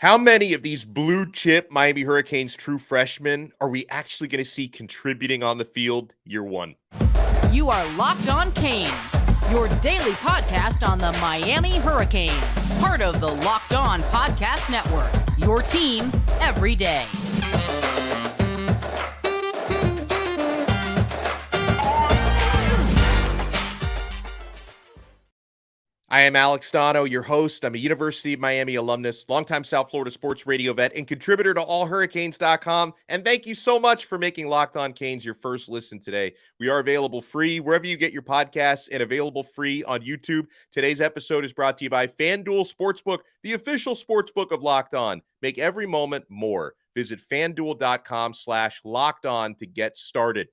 How many of these blue chip Miami Hurricanes true freshmen are we actually going to see contributing on the field year one? You are Locked On Canes, your daily podcast on the Miami Hurricanes, part of the Locked On Podcast Network, your team every day. I am Alex Donno, your host. I'm a University of Miami alumnus, longtime South Florida sports radio vet, and contributor to allhurricanes.com. And thank you so much for making Locked On Canes your first listen today. We are available free wherever you get your podcasts and available free on YouTube. Today's episode is brought to you by FanDuel Sportsbook, the official sportsbook of Locked On. Make every moment more. Visit FanDuel.com/LockedOn to get started.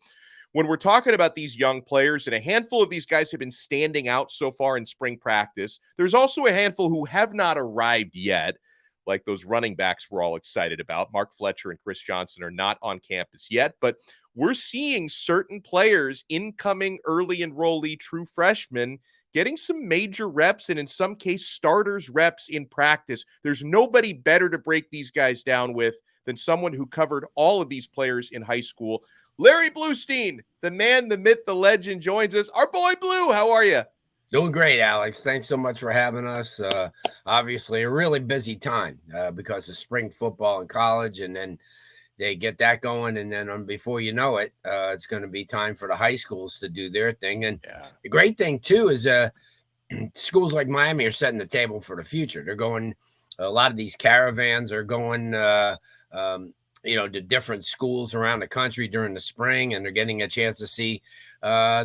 When we're talking about these young players, and a handful of these guys have been standing out so far in spring practice, there's also a handful who have not arrived yet, like those running backs we're all excited about. Mark Fletcher and Chris Johnson are not on campus yet, but we're seeing certain players, incoming early enrollee true freshmen, getting some major reps and in some case starters reps in practice. There's nobody better to break these guys down with than someone who covered all of these players in high school. Larry Blustein, the man, the myth, the legend, joins us. Our boy Blue, how are you? Doing great, Alex. Thanks so much for having us. Obviously, a really busy time because of spring football in college, and then they get that going, and then before you know it, it's going to be time for the high schools to do their thing. And the great thing, too, is schools like Miami are setting the table for the future. They're going – a lot of these caravans are going to different schools around the country during the spring, and they're getting a chance to see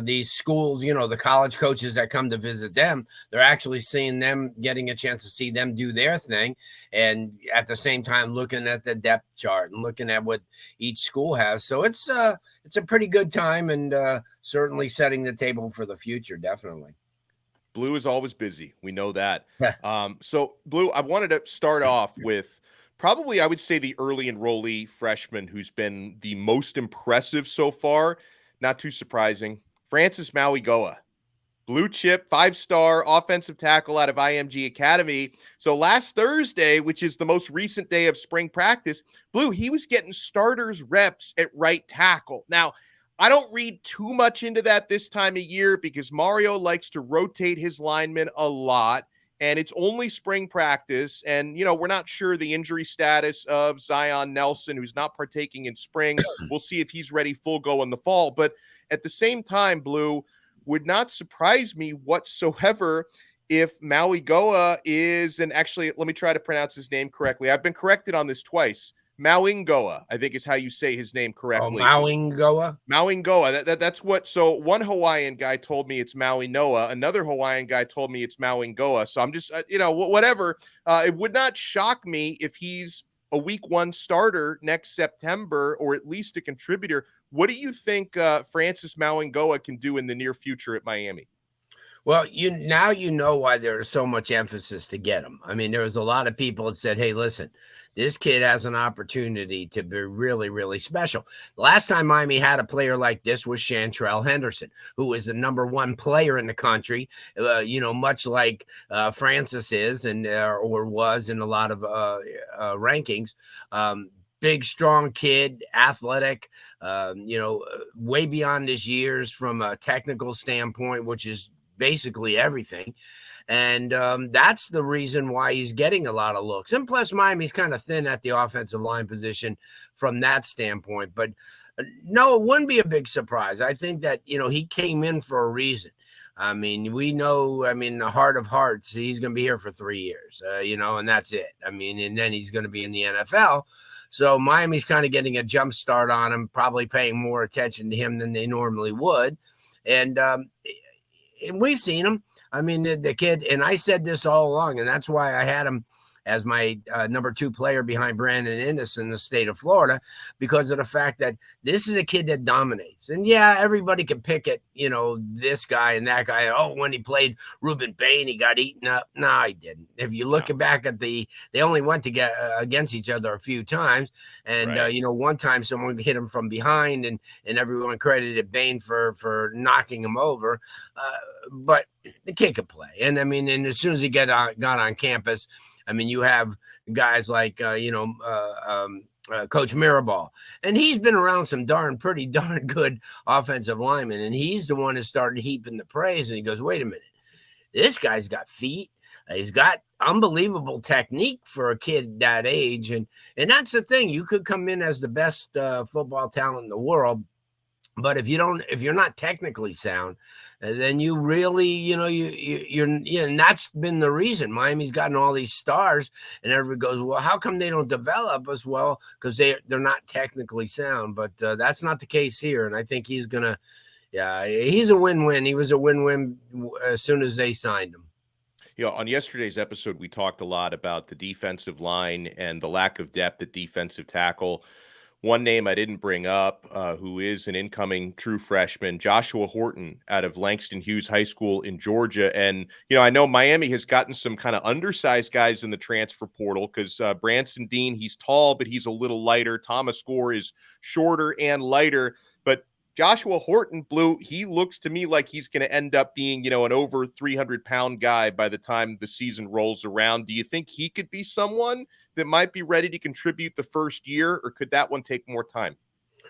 these schools, the college coaches that come to visit them. They're actually seeing them, getting a chance to see them do their thing, and at the same time looking at the depth chart and looking at what each school has. So it's a pretty good time, and certainly setting the table for the future, definitely. Blue is always busy. We know that. So, Blue, I wanted to start off with probably, I would say, the early enrollee freshman who's been the most impressive so far. Not too surprising. Francis Mauigoa, blue chip, 5-star offensive tackle out of IMG Academy. So last Thursday, which is the most recent day of spring practice, Blue, he was getting starters reps at right tackle. Now, I don't read too much into that this time of year because Mario likes to rotate his linemen a lot. And it's only spring practice. And, we're not sure the injury status of Zion Nelson, who's not partaking in spring. We'll see if he's ready full go in the fall. But at the same time, Blue, would not surprise me whatsoever if Mauigoa is, and actually, let me try to pronounce his name correctly. I've been corrected on this twice. Mauigoa, I think is how you say his name correctly. Oh, Mauigoa? Mauigoa. That's what. So one Hawaiian guy told me it's Maui Noa. Another Hawaiian guy told me it's Mauigoa. So I'm just, whatever. It would not shock me if he's a week one starter next September, or at least a contributor. What do you think Francis Mauigoa can do in the near future at Miami? Well, now you know why there's so much emphasis to get him. I mean, there was a lot of people that said, hey, listen, this kid has an opportunity to be really, really special. The last time Miami had a player like this was Chantrell Henderson, who was the number one player in the country, much like Francis is or was in a lot of rankings. Big, strong kid, athletic, way beyond his years from a technical standpoint, which is basically everything. And that's the reason why he's getting a lot of looks. And plus, Miami's kind of thin at the offensive line position from that standpoint. But no, it wouldn't be a big surprise. I think that, he came in for a reason. I mean, we know, the heart of hearts, he's going to be here for 3 years, and that's it. And then he's going to be in the NFL. So Miami's kind of getting a jump start on him, probably paying more attention to him than they normally would. And we've seen him. The kid, and I said this all along, and that's why I had him as my number 2 player behind Brandon Innes in the state of Florida, because of the fact that this is a kid that dominates. And yeah, everybody can pick at, this guy and that guy. Oh, when he played Rueben Bain, he got eaten up. No, he didn't. If you look back at they only went to get against each other a few times. And, right. One time someone hit him from behind and everyone credited Bain for knocking him over. But the kid could play. And and as soon as he got on campus, I mean, you have guys like, Coach Mirabal, and he's been around some pretty darn good offensive linemen, and he's the one that started heaping the praise. And he goes, wait a minute, this guy's got feet. He's got unbelievable technique for a kid that age. And that's the thing. You could come in as the best football talent in the world, but if you're not technically sound, then you really, you're and that's been the reason Miami's gotten all these stars, and everybody goes, well, how come they don't develop as well? Because they're not technically sound. But that's not the case here. And I think he's a win-win. He was a win-win as soon as they signed him. On yesterday's episode, we talked a lot about the defensive line and the lack of depth at defensive tackle. One name I didn't bring up, who is an incoming true freshman, Joshua Horton out of Langston Hughes High School in Georgia. And, I know Miami has gotten some kind of undersized guys in the transfer portal because Branson Dean, he's tall, but he's a little lighter. Thomas Gore is shorter and lighter. But Joshua Horton, Blue, he looks to me like he's going to end up being, an over 300-pound guy by the time the season rolls around. Do you think he could be someone that might be ready to contribute the first year, or could that one take more time?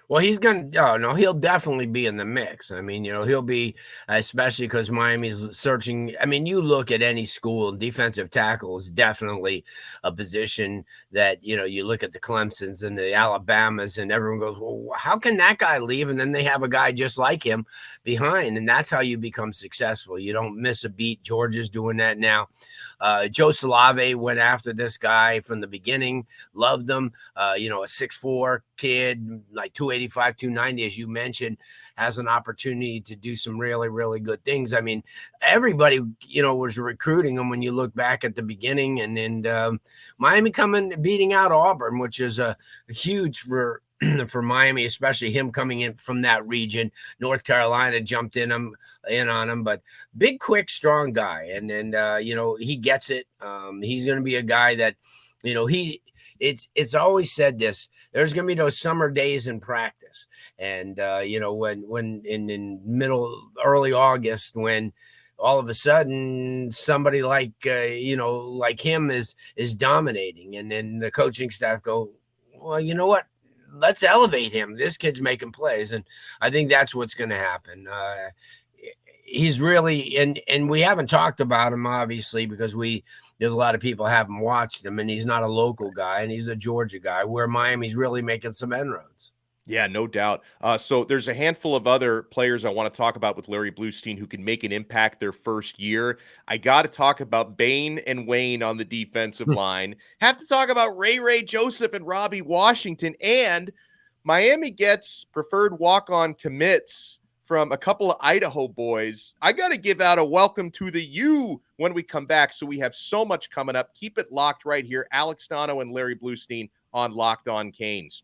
Well, he'll definitely be in the mix. I mean, he'll be, especially because Miami's searching. I mean, you look at any school, defensive tackle is definitely a position that, you look at the Clemsons and the Alabamas, and everyone goes, well, how can that guy leave? And then they have a guy just like him behind. And that's how you become successful. You don't miss a beat. Georgia's doing that now. Joe Salave went after this guy from the beginning, loved him, a 6'4" kid, like 285, 290, as you mentioned, has an opportunity to do some really, really good things. I mean, everybody, was recruiting him when you look back at the beginning, and Miami beating out Auburn, which is a huge for Miami, especially him coming in from that region. North Carolina jumped in on him, but big, quick, strong guy. And he gets it. He's going to be a guy that, it's always said this, there's going to be those summer days in practice. And, when early August, when all of a sudden somebody like him is dominating, and then the coaching staff go, well, you know what? Let's elevate him. This kid's making plays. And I think that's what's going to happen. He's really, and we haven't talked about him, obviously, because there's a lot of people haven't watched him, and he's not a local guy, and he's a Georgia guy, where Miami's really making some inroads. Yeah, no doubt. So there's a handful of other players I want to talk about with Larry Blustein who can make an impact their first year. I got to talk about Bain and Wayne on the defensive line. Have to talk about Ray Joseph and Robbie Washington. And Miami gets preferred walk-on commits from a couple of Idaho boys. I got to give out a welcome to the U when we come back. So we have so much coming up. Keep it locked right here. Alex Donno and Larry Blustein on Locked On Canes.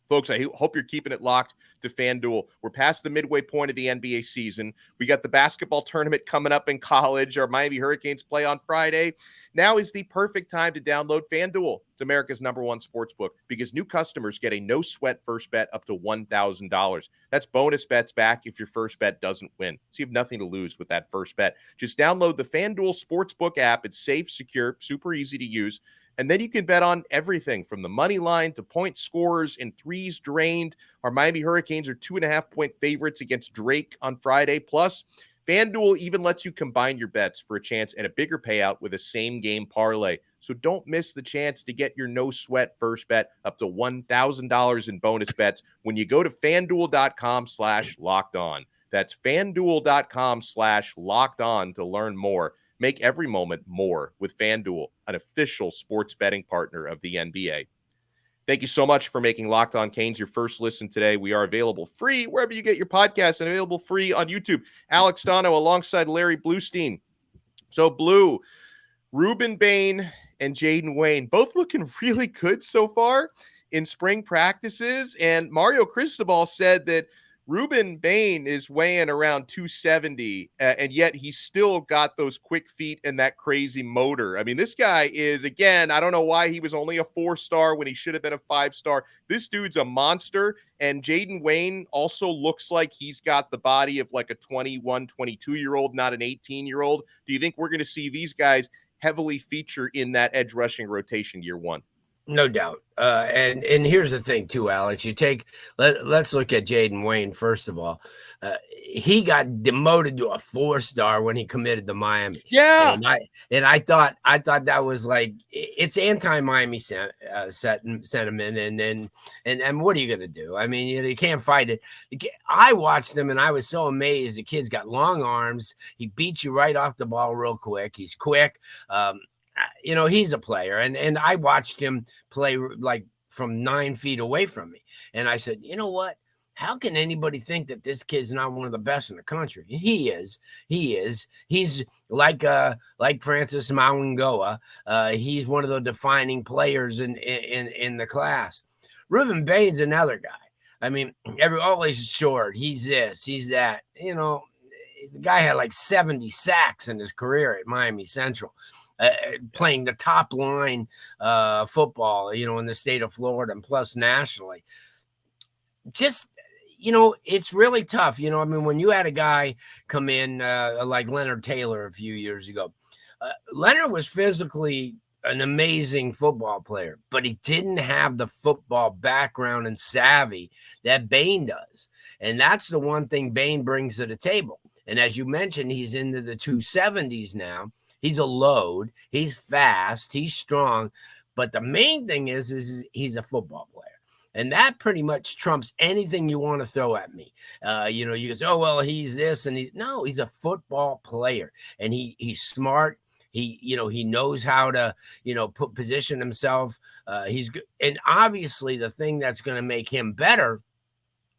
Folks, I hope you're keeping it locked to FanDuel. We're past the midway point of the NBA season. We got the basketball tournament coming up in college. Our Miami Hurricanes play on Friday. Now is the perfect time to download FanDuel. It's America's #1 sportsbook because new customers get a no-sweat first bet up to $1,000. That's bonus bets back if your first bet doesn't win. So you have nothing to lose with that first bet. Just download the FanDuel Sportsbook app. It's safe, secure, super easy to use. And then you can bet on everything from the money line to point scorers and threes drained. Our Miami Hurricanes are 2.5-point favorites against Drake on Friday. Plus, FanDuel even lets you combine your bets for a chance at a bigger payout with a same-game parlay. So don't miss the chance to get your no-sweat first bet up to $1,000 in bonus bets when you go to FanDuel.com/lockedon. That's FanDuel.com/lockedon to learn more. Make every moment more with FanDuel, an official sports betting partner of the NBA. Thank you so much for making Locked On Canes your first listen today. We are available free wherever you get your podcasts and available free on YouTube. Alex Donno alongside Larry Blustein. So, Blue, Rueben, Bain, and Jayden Wayne, both looking really good so far in spring practices. And Mario Cristobal said that Rueben Bain is weighing around 270, and yet he's still got those quick feet and that crazy motor. I mean, this guy is, again, I don't know why he was only a 4-star when he should have been a 5-star. This dude's a monster, and Jayden Wayne also looks like he's got the body of like a 21, 22-year-old, not an 18-year-old. Do you think we're going to see these guys heavily feature in that edge rushing rotation year one. No doubt. And here's the thing too, Alex. Let's look at Jayden Wayne first of all. He got demoted to a 4-star when he committed to Miami. Yeah, and I thought that was like, it's anti-Miami sentiment, and what are you gonna do? I mean, you can't fight it. I watched him and I was so amazed. The kid's got long arms. He beats you right off the ball real quick. He's quick. He's a player, and I watched him play like from 9 feet away from me. And I said, you know what? How can anybody think that this kid's not one of the best in the country? He is. He's like Francis Mauigoa. He's one of the defining players in the class. Rueben Bain's another guy. I mean, always short. He's this, he's that. The guy had like 70 sacks in his career at Miami Central. Playing the top line football, in the state of Florida and plus nationally. Just, it's really tough. When you had a guy come in like Leonard Taylor a few years ago, Leonard was physically an amazing football player, but he didn't have the football background and savvy that Bain does. And that's the one thing Bain brings to the table. And as you mentioned, he's into the 270s now. He's a load. He's fast. He's strong. But the main thing is he's a football player. And that pretty much trumps anything you want to throw at me. You can say, oh, well, he's this. And he's a football player. And he's smart. He knows how to, position himself. He's good. And obviously the thing that's going to make him better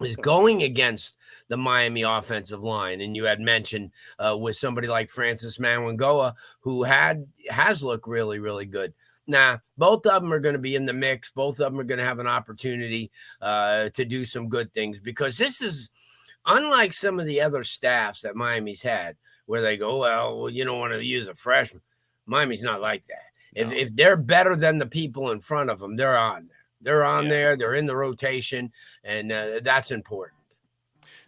is going against the Miami offensive line. And you had mentioned with somebody like Francis Mauigoa, who has looked really, really good. Now, both of them are going to be in the mix. Both of them are going to have an opportunity to do some good things, because this is unlike some of the other staffs that Miami's had where they go, well, you don't want to use a freshman. Miami's not like that. No. If they're better than the people in front of them, they're on there. They're on there. They're in the rotation, and that's important.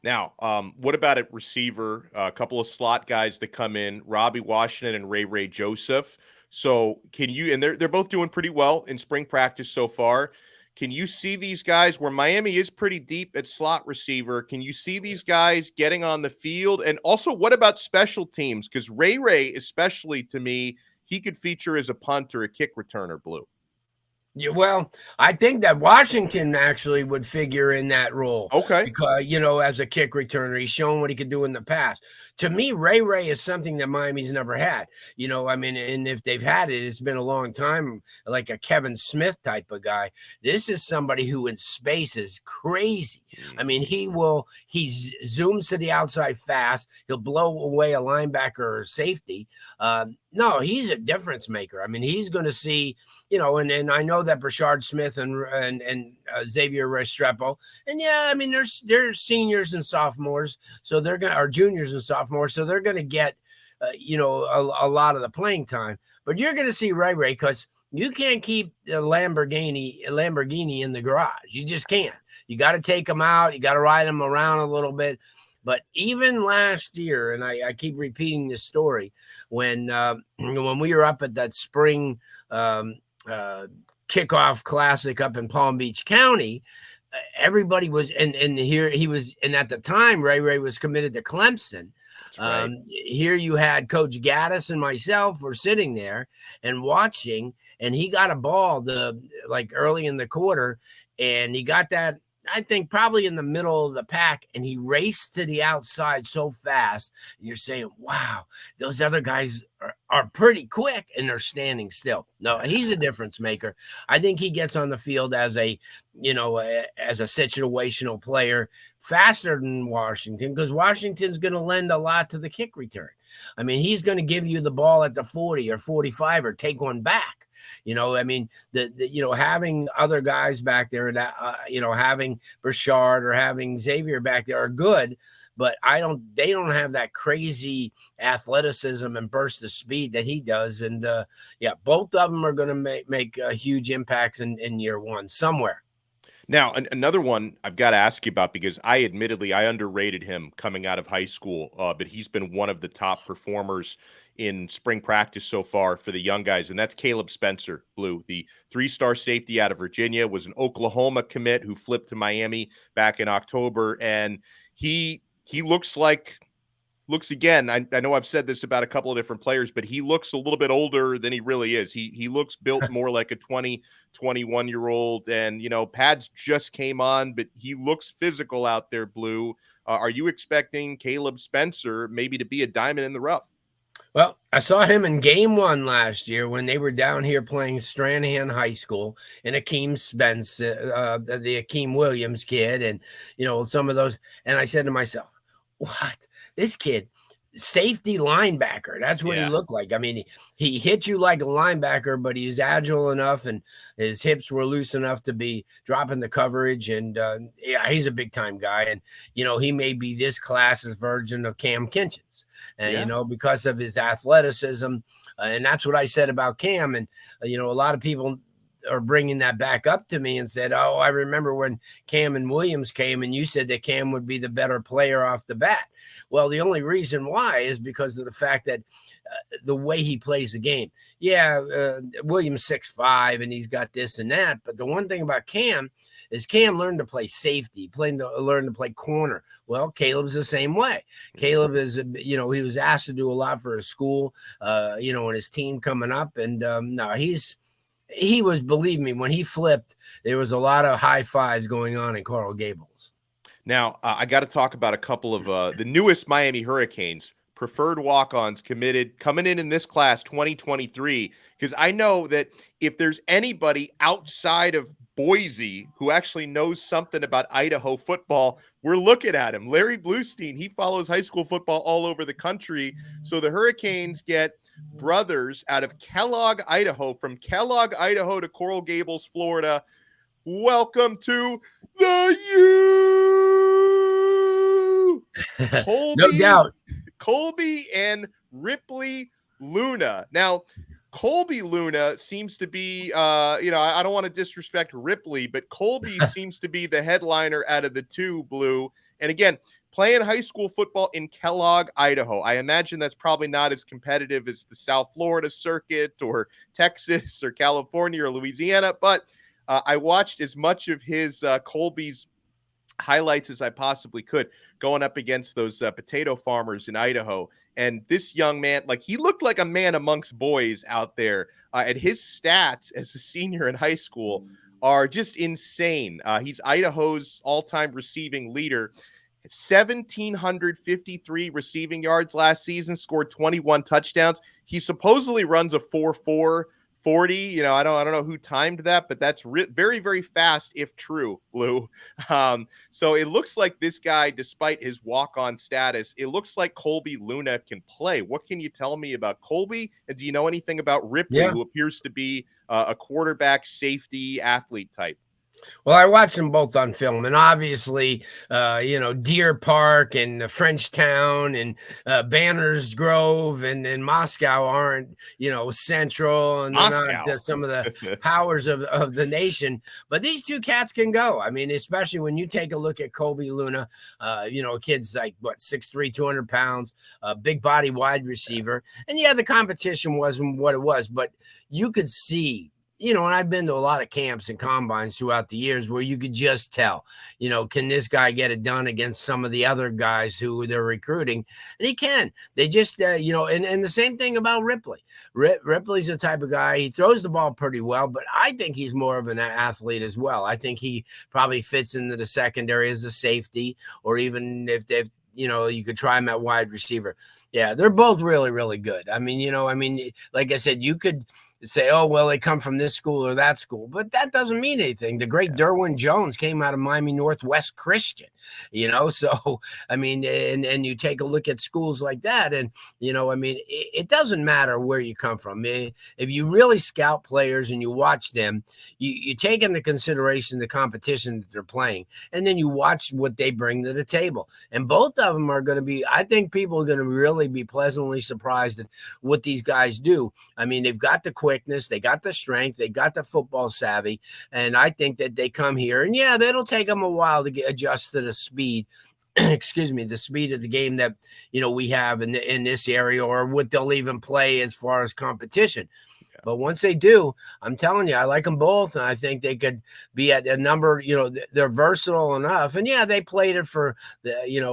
Now, what about at receiver? A couple of slot guys that come in, Robbie Washington and Ray Joseph. So can you – and they're both doing pretty well in spring practice so far. Can you see these guys where Miami is pretty deep at slot receiver? Can you see these guys getting on the field? And also, what about special teams? Because Ray, especially to me, he could feature as a punt or a kick returner, Blue. Yeah, well, I think that Washington actually would figure in that role. Okay. Because, as a kick returner, he's shown what he could do in the past. To me, Ray is something that Miami's never had. And if they've had it, it's been a long time, like a Kevin Smith type of guy. This is somebody who in space is crazy. I mean, he zooms to the outside fast. He'll blow away a linebacker or safety. No, he's a difference maker. I mean, he's going to see, and I know that Brashard Smith and Xavier Restrepo, and they're seniors and sophomores, so they're going to, or juniors and sophomores, so they're going to get, a lot of the playing time. But you're going to see Ray because you can't keep the Lamborghini in the garage. You just can't. You got to take them out. You got to ride them around a little bit. But even last year, and I keep repeating this story, when we were up at that spring kickoff classic up in Palm Beach County, everybody was, and here he was, and at the time, Ray was committed to Clemson. Right. Here you had Coach Gaddis and myself were sitting there and watching, and he got a ball early in the quarter, and he got that, I think, probably in the middle of the pack, and he raced to the outside so fast. And you're saying, wow, those other guys are pretty quick, and they're standing still. No, he's a difference maker. I think he gets on the field as a situational player faster than Washington, because Washington's going to lend a lot to the kick return. I mean, he's going to give you the ball at the 40 or 45 or take one back. Having other guys back there, that having Brashard or having Xavier back there are good, but they don't have that crazy athleticism and burst of speed that he does. And both of them are going to make huge impacts in year one somewhere. Now, another one I've got to ask you about, because I underrated him coming out of high school, but he's been one of the top performers in spring practice so far for the young guys, and that's Caleb Spencer, Blue, the 3-star safety out of Virginia, was an Oklahoma commit who flipped to Miami back in October, and he looks again. I know I've said this about a couple of different players, but he looks a little bit older than he really is. He looks built more like a 20, 21-year-old. And, pads just came on, but he looks physical out there, Blue. Are you expecting Caleb Spencer maybe to be a diamond in the rough? Well, I saw him in game 1 last year when they were down here playing Stranahan High School, and Akeem Spence, the Akeem Williams kid, and, some of those. And I said to myself, what? This kid, safety linebacker. That's what he looked like. I mean, he hit you like a linebacker, but he's agile enough and his hips were loose enough to be dropping the coverage. And he's a big time guy. And, he may be this class's version of Cam Kinchins, and, because of his athleticism. And that's what I said about Cam. And, a lot of people are bringing that back up to me and said, oh, I remember when Cam and Williams came and you said that Cam would be the better player off the bat. Well, the only reason why is because of the fact that the way he plays the game. Williams 6'5", and he's got this and that. But the one thing about Cam is Cam learned to play safety, learned to play corner. Well, Caleb's the same way. Caleb is, he was asked to do a lot for his school, and his team coming up. And he was, believe me, when he flipped, there was a lot of high fives going on in Coral Gables. Now, I got to talk about a couple of the newest Miami Hurricanes preferred walk-ons coming in this class 2023, because I know that if there's anybody outside of Boise who actually knows something about Idaho football, we're looking at him. Larry Blustein, he follows high school football all over the country. So the Hurricanes get brothers out of Kellogg, Idaho, from Kellogg, Idaho to Coral Gables, Florida. Welcome to the U. Kolby, no doubt. Kolby and Ripley Luna. Now, Kolby Luna seems to be, I don't want to disrespect Ripley, but Kolby seems to be the headliner out of the two, Blue. And again, playing high school football in Kellogg, Idaho. I imagine that's probably not as competitive as the South Florida circuit or Texas or California or Louisiana, but I watched as much of his Kolby's highlights as I possibly could going up against those potato farmers in Idaho. And this young man, he looked like a man amongst boys out there. And his stats as a senior in high school are just insane. He's Idaho's all-time receiving leader. 1,753 receiving yards last season, scored 21 touchdowns. He supposedly runs a 4.4 40. I don't know who timed that, but that's very, very fast if true, Blue. So it looks like this guy, despite his walk-on status, it looks like Kolby Luna can play. What can you tell me about Kolby? And do you know anything about Ripley, who appears to be a quarterback safety athlete type? Well, I watched them both on film, and obviously, Deer Park and Frenchtown and Banners Grove and Moscow aren't, central, and they're not some of the powers of the nation. But these two cats can go. I mean, especially when you take a look at Kolby Luna, kid's like, 6'3", 200 pounds, big body wide receiver. And the competition wasn't what it was, but you could see, and I've been to a lot of camps and combines throughout the years where you could just tell, can this guy get it done against some of the other guys who they're recruiting? And he can. They just, and the same thing about Ripley. Ripley's the type of guy, he throws the ball pretty well, but I think he's more of an athlete as well. I think he probably fits into the secondary as a safety, or even if they've, you could try him at wide receiver. Yeah, they're both really, really good. I mean, like I said, you could say, oh, well, they come from this school or that school, but that doesn't mean anything. The great Derwin Jones came out of Miami Northwest Christian, so, I mean, and you take a look at schools like that, and, it doesn't matter where you come from. If you really scout players and you watch them, you take into consideration the competition that they're playing, and then you watch what they bring to the table. And both of them are going to be, I think people are going to really be pleasantly surprised at what these guys do. I mean, they've got the quickness, they got the strength, they got the football savvy, and I think that they come here, and yeah, that'll take them a while to adjust to the speed. Excuse me, the speed of the game that we have in this area, or what they'll even play as far as competition. But once they do, I'm telling you, I like them both. And I think they could be at a number, they're versatile enough. And yeah, they played it for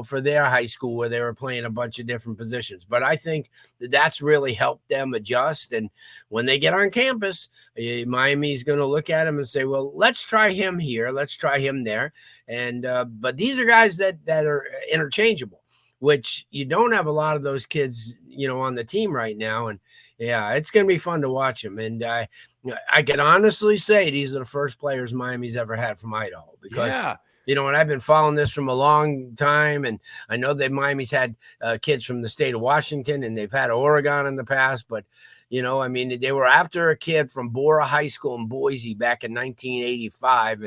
for their high school where they were playing a bunch of different positions. But I think that's really helped them adjust. And when they get on campus, Miami's going to look at them and say, well, let's try him here. Let's try him there. And but these are guys that are interchangeable, which you don't have a lot of those kids, on the team right now. And yeah, it's going to be fun to watch them. And I can honestly say these are the first players Miami's ever had from Idaho, because, and I've been following this from a long time. And I know that Miami's had kids from the state of Washington, and they've had Oregon in the past. But, they were after a kid from Bora High School in Boise back in 1985,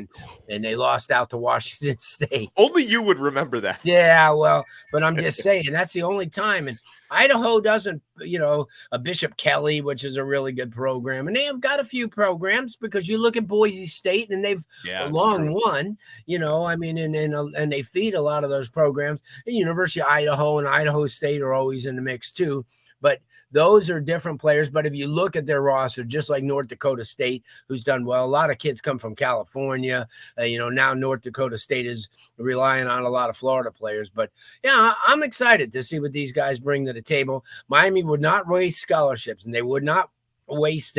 and they lost out to Washington State. Only you would remember that. Yeah, well, but I'm just saying, that's the only time. And Idaho doesn't, a Bishop Kelly, which is a really good program. And they have got a few programs, because you look at Boise State and they've long won, and they feed a lot of those programs. And University of Idaho and Idaho State are always in the mix too. But those are different players. But if you look at their roster, just like North Dakota State, who's done well, a lot of kids come from California. Now North Dakota State is relying on a lot of Florida players. But yeah, I'm excited to see what these guys bring to the table. Miami would not waste scholarships, and they would not waste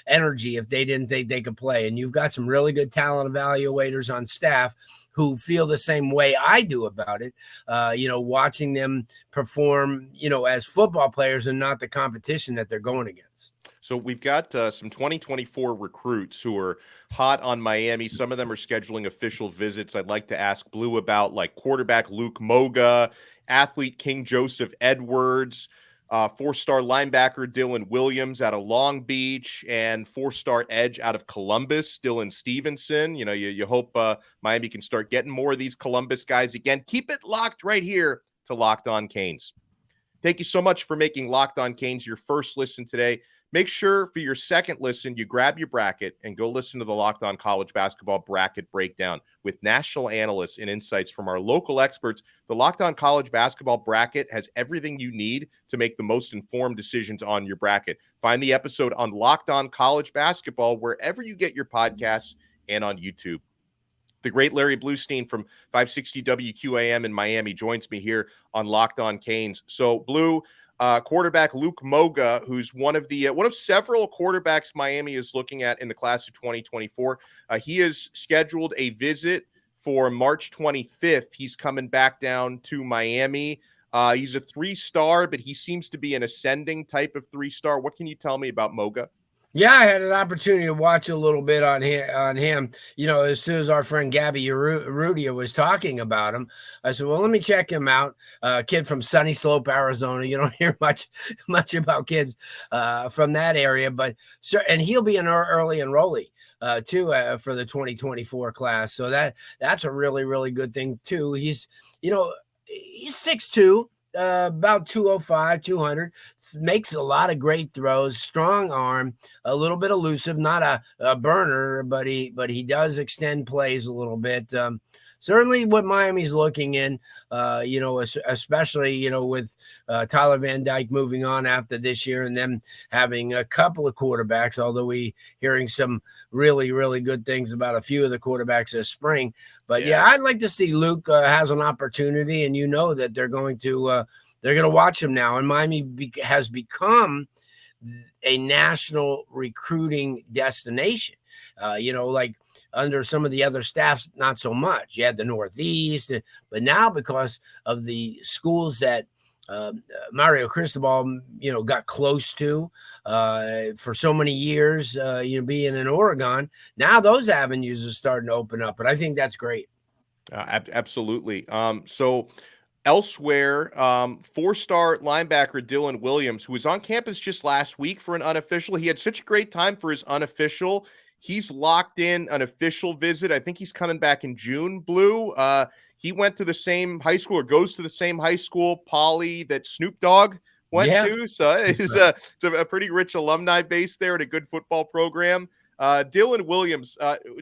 energy if they didn't think they could play. And you've got some really good talent evaluators on staff who feel the same way I do about it, watching them perform, as football players and not the competition that they're going against. So we've got some 2024 recruits who are hot on Miami. Some of them are scheduling official visits. I'd like to ask Blue about, like quarterback Luke Moga, athlete King Joseph Edwards, four-star linebacker Dylan Williams out of Long Beach, and four-star edge out of Columbus, Dylan Stevenson. You hope Miami can start getting more of these Columbus guys again. Keep it locked right here to Locked On Canes. Thank you so much for making Locked On Canes your first listen today. Make sure for your second listen, you grab your bracket and go listen to the Locked On College Basketball Bracket Breakdown with national analysts and insights from our local experts. The Locked On College Basketball Bracket has everything you need to make the most informed decisions on your bracket. Find the episode on Locked On College Basketball wherever you get your podcasts and on YouTube. The great Larry Blustein from 560 WQAM in Miami joins me here on Locked On Canes. So, Blue, quarterback Luke Moga, who's one of several quarterbacks Miami is looking at in the class of 2024. He has scheduled a visit for March 25th. He's coming back down to Miami. He's a 3-star, but he seems to be an ascending type of 3-star. What can you tell me about Moga? Yeah, I had an opportunity to watch a little bit on him. As soon as our friend Gabby Urrutia was talking about him, I said, well, let me check him out. Kid from Sunny Slope, Arizona. You don't hear much about kids from that area, but and he'll be an early enrollee too for the 2024 class. So that's a really, really good thing too. He's 6'2". About 205, 200, makes a lot of great throws, strong arm, a little bit elusive, not a burner, but he does extend plays a little bit. Certainly what Miami's looking in, especially, with Tyler Van Dyke moving on after this year and them having a couple of quarterbacks, although we hearing some really, really good things about a few of the quarterbacks this spring. But yeah, I'd like to see Luke has an opportunity, and that they're going to watch him now. And Miami has become a national recruiting destination, like under some of the other staffs, not so much. You had the Northeast, but now because of the schools that Mario Cristobal, got close to for so many years, being in Oregon, now those avenues are starting to open up. But I think that's great. Absolutely. So elsewhere, 4-star linebacker Dylan Williams, who was on campus just last week for an unofficial. He had such a great time for his unofficial. He's locked in an official visit. I think he's coming back in June, Blue. He went to the same high school, or goes to the same high school, Poly, that Snoop Dogg went to. So it's a pretty rich alumni base there and a good football program. Dylan Williams,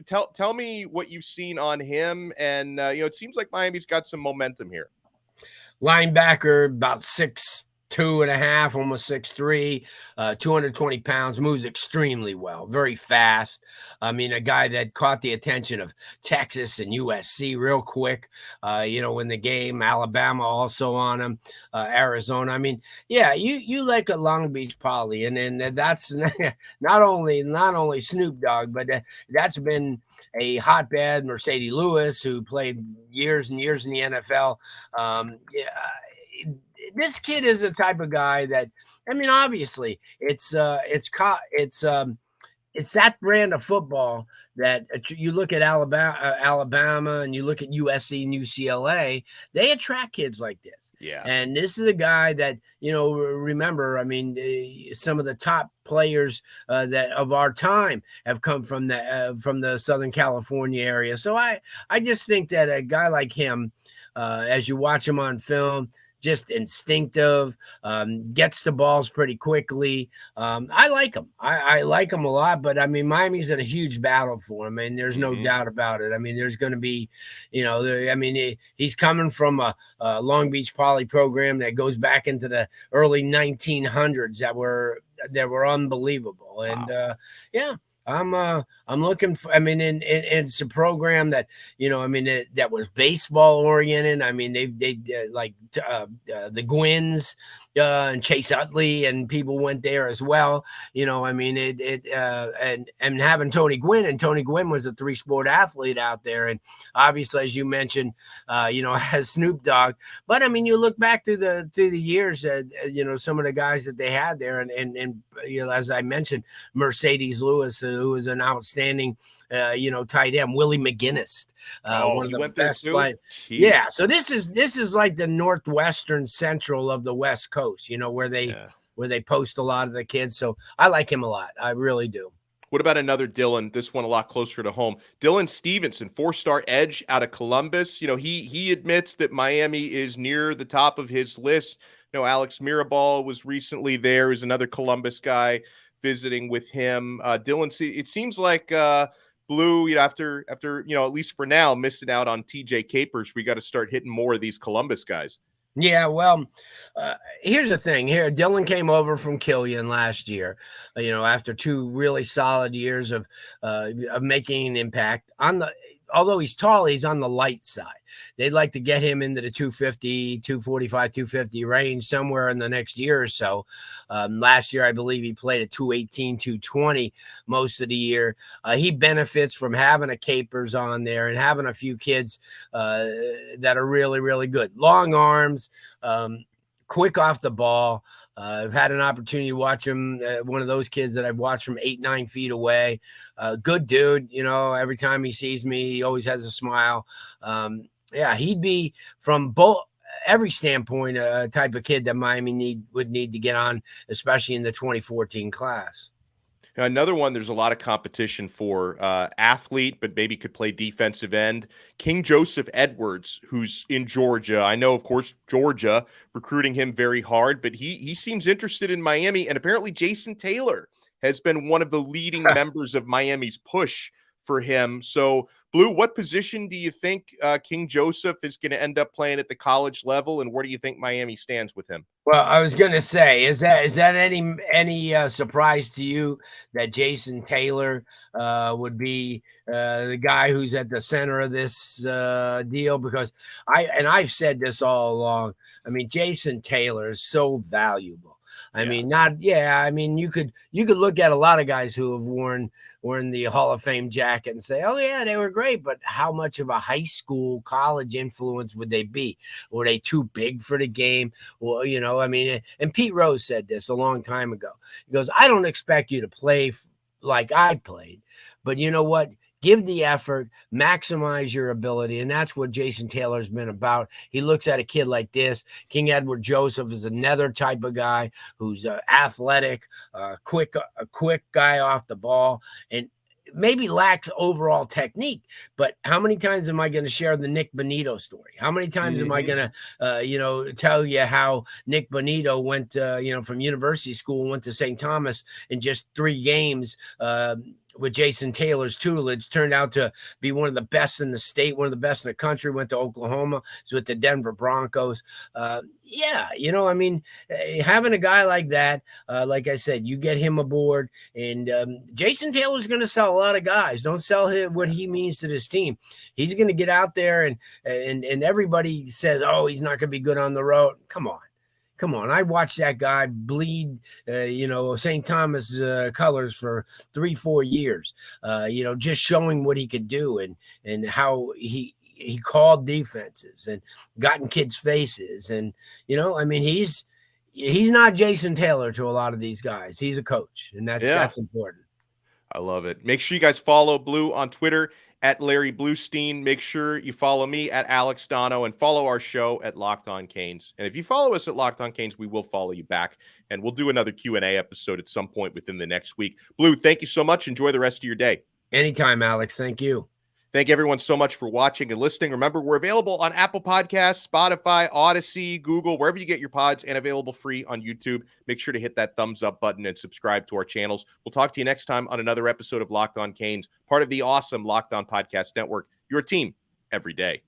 tell me what you've seen on him. And, it seems like Miami's got some momentum here. Linebacker, about 6'2.5", almost 6'3", 220 pounds, moves extremely well, very fast. I mean, a guy that caught the attention of Texas and USC real quick, in the game. Alabama also on him, Arizona. I mean, yeah, you like a Long Beach Poly, and that's not only Snoop Dogg, but that's been a hotbed. Mercedes Lewis, who played years and years in the NFL. This kid is the type of guy that, I mean, obviously it's that brand of football that you look at Alabama, and you look at USC and UCLA, they attract kids like this. Yeah. And this is a guy that, remember, I mean, some of the top players that of our time have come from the Southern California area. So I just think that a guy like him, as you watch him on film, just instinctive, gets the balls pretty quickly. I like him. I like him a lot, but I mean, Miami's in a huge battle for him, and there's no doubt about it. I mean, there's going to be, he's coming from a Long Beach Poly program that goes back into the early 1900s that were unbelievable. And yeah. I'm looking for, I mean, and it's a program that, that was baseball oriented. I mean, they like the Gwynns and Chase Utley and people went there as well. I mean, and having Tony Gwynn, and Tony Gwynn was a 3-sport athlete out there. And obviously, as you mentioned, has Snoop Dogg, but I mean, you look back through the years, some of the guys that they had there, and as I mentioned, Mercedes Lewis, who was an outstanding, tight end, Willie McGinnis, one of the best. Yeah. So this is like the northwestern central of the West Coast, where they post a lot of the kids. So I like him a lot. I really do. What about another Dylan? This one a lot closer to home. Dylan Stevenson, 4-star edge out of Columbus. He admits that Miami is near the top of his list. Alex Mirabal was recently there. Is another Columbus guy visiting with him. Dylan, it seems like Blue, after at least for now, missing out on TJ Capers, we got to start hitting more of these Columbus guys. Yeah, well, here's the thing. Here, Dylan came over from Killian last year, after 2 really solid years of making an impact. Although he's tall, he's on the light side. They'd like to get him into the 250, 245, 250 range somewhere in the next year or so. Last year, I believe he played at 218, 220 most of the year. He benefits from having a Capers on there and having a few kids that are really, really good. Long arms, quick off the ball. I've had an opportunity to watch him, one of those kids that I've watched from 8-9 feet away. Good dude, every time he sees me, he always has a smile. Yeah, he'd be from every standpoint a type of kid that Miami would need to get on, especially in the 2014 class. Another one, there's a lot of competition for athlete, but maybe could play defensive end. King Joseph Edwards, who's in Georgia. I know, of course, Georgia recruiting him very hard, but he seems interested in Miami. And apparently Jason Taylor has been one of the leading members of Miami's push for him. So, Blue, what position do you think King Joseph is going to end up playing at the college level, and where do you think Miami stands with him? Well, I was going to say, is that any surprise to you that Jason Taylor would be the guy who's at the center of this deal? Because I've said this all along. I mean, Jason Taylor is so valuable. I mean, you could look at a lot of guys who have worn the Hall of Fame jacket and say, oh yeah, they were great, but how much of a high school, college influence would they be? Were they too big for the game? Well, I mean, and Pete Rose said this a long time ago. He goes, I don't expect you to play like I played, but you know what? Give the effort, maximize your ability. And that's what Jason Taylor's been about. He looks at a kid like this. King Edward Joseph is another type of guy who's athletic, a quick guy off the ball. And maybe lacks overall technique, but how many times am I going to share the Nick Bonito story? How many times am I going to, tell you how Nick Bonito went, from university school, went to St. Thomas in just 3 games, with Jason Taylor's tutelage, turned out to be one of the best in the state, one of the best in the country, went to Oklahoma, was with the Denver Broncos. Having a guy like that, like I said, you get him aboard, and Jason Taylor's going to sell a lot of guys. Don't sell him what he means to this team. He's going to get out there, and everybody says, oh, he's not going to be good on the road. Come on. I watched that guy bleed, St. Thomas colors for 3-4 years, just showing what he could do and how he called defenses and got in kids' faces. And, he's not Jason Taylor to a lot of these guys. He's a coach, and that's important. I love it. Make sure you guys follow Blue on Twitter at Larry Blustein. Make sure you follow me at Alex Donno and follow our show at Locked On Canes. And if you follow us at Locked On Canes, we will follow you back, and we'll do another Q&A episode at some point within the next week. Blue, thank you so much. Enjoy the rest of your day. Anytime, Alex. Thank you. Thank everyone so much for watching and listening. Remember, we're available on Apple Podcasts, Spotify, Odyssey, Google, wherever you get your pods, and available free on YouTube. Make sure to hit that thumbs up button and subscribe to our channels. We'll talk to you next time on another episode of Locked On Canes, part of the awesome Locked On Podcast Network, your team every day.